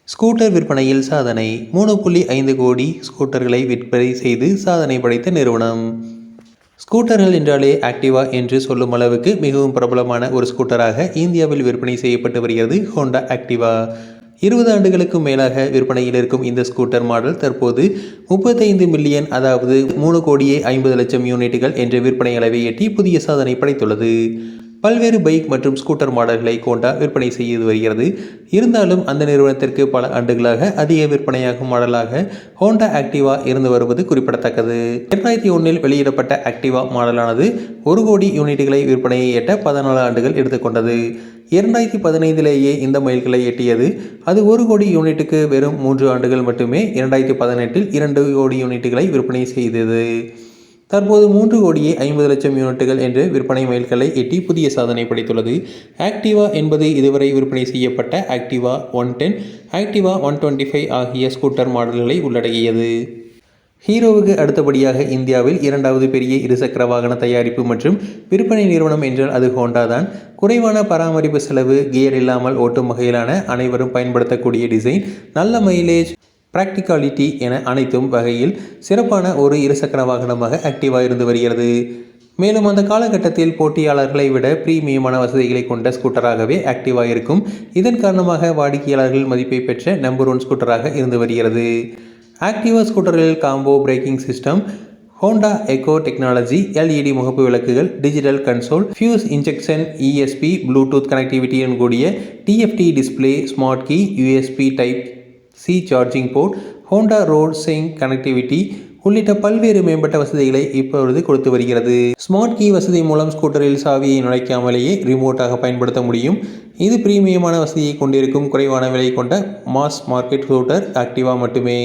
Scooter விற்பனையில் சாதனை 3.5 கோடி ஸ்கூட்டர்களை விற்பனை செய்து சாதனை படைத்த நிறுவனம். ஸ்கூட்டர்கள் என்றாலே ஆக்டிவா என்று சொல்லும் அளவுக்கு மிகவும் பிரபலமான ஒரு ஸ்கூட்டராக இந்தியாவில் விற்பனை செய்யப்பட்டு வருகிறது ஹோண்டா ஆக்டிவா. 20 ஆண்டுகளுக்கும் மேலாக விற்பனையில் இருக்கும் இந்த ஸ்கூட்டர் மாடல் தற்போது 35 மில்லியன், அதாவது 3,50,00,000 யூனிட்டுகள் என்ற விற்பனை அளவை எட்டி புதிய சாதனை படைத்துள்ளது. பல்வேறு பைக் மற்றும் ஸ்கூட்டர் மாடல்களை ஹோண்டா விற்பனை செய்து வருகிறது. இருந்தாலும் அந்த நிறுவனத்திற்கு பல ஆண்டுகளாக அதிக விற்பனையாகும் மாடலாக ஹோண்டா ஆக்டிவா இருந்து வருவது குறிப்பிடத்தக்கது. 2001 வெளியிடப்பட்ட ஆக்டிவா மாடலானது 1 கோடி யூனிட்டுகளை விற்பனையை எட்ட 14 ஆண்டுகள் எடுத்துக்கொண்டது. 2015 இந்த மைல்களை எட்டியது. அது 1 கோடி யூனிட்டுக்கு வெறும் 3 ஆண்டுகள் மட்டுமே 2018 2 கோடி யூனிட்டுகளை விற்பனை செய்தது. தற்போது 3,50,00,000 யூனிட்டுகள் என்ற விற்பனை மைல்களை எட்டி புதிய சாதனை படைத்துள்ளது. ஆக்டிவா என்பது இதுவரை விற்பனை செய்யப்பட்ட ஆக்டிவா 110, ஆக்டிவா 125 ஆகிய ஸ்கூட்டர் மாடல்களை உள்ளடக்கியது. ஹீரோவுக்கு அடுத்தபடியாக இந்தியாவில் 2வது பெரிய இருசக்கர வாகன தயாரிப்பு மற்றும் விற்பனை நிறுவனம் என்றால் அது ஹோண்டா தான். குறைவான பராமரிப்பு செலவு, கியர் இல்லாமல் ஓட்டும் வகையிலான அனைவரும் பயன்படுத்தக்கூடிய டிசைன், நல்ல மைலேஜ், பிராக்டிகாலிட்டி என அனைத்தும் வகையில் சிறப்பான ஒரு இருசக்கர வாகனமாக ஆக்டிவா இருந்து வருகிறது. மேலும் அந்த காலகட்டத்தில் போட்டியாளர்களை விட பிரீமியமான வசதிகளை கொண்ட ஸ்கூட்டராகவே ஆக்டிவா இருக்கும். இதன் காரணமாக வாடிக்கையாளர்கள் மதிப்பை பெற்ற நம்பர் 1 ஸ்கூட்டராக இருந்து வருகிறது. ஆக்டிவா ஸ்கூட்டர்களில் combo braking system, Honda eco technology, LED முகப்பு விளக்குகள், digital console, fuel injection, ESP, Bluetooth கனெக்டிவிட்டியுடன் கூடிய TFT display, smart key, USB type C charging port, Honda road sync connectivity உள்ளிட்ட பல்வேறு மேம்பட்ட வசதிகளை இப்பொழுது கொடுத்து வருகிறது. ஸ்மார்ட் கீ வசதி மூலம் ஸ்கூட்டரில் சாவியை நுழைக்காமலேயே ரிமோட்டாக பயன்படுத்த முடியும். இது பிரீமியமான வசதியை கொண்டிருக்கும் குறைவான விலை கொண்ட மாஸ் மார்க்கெட் ஸ்கூட்டர் ஆக்டிவா மட்டுமே.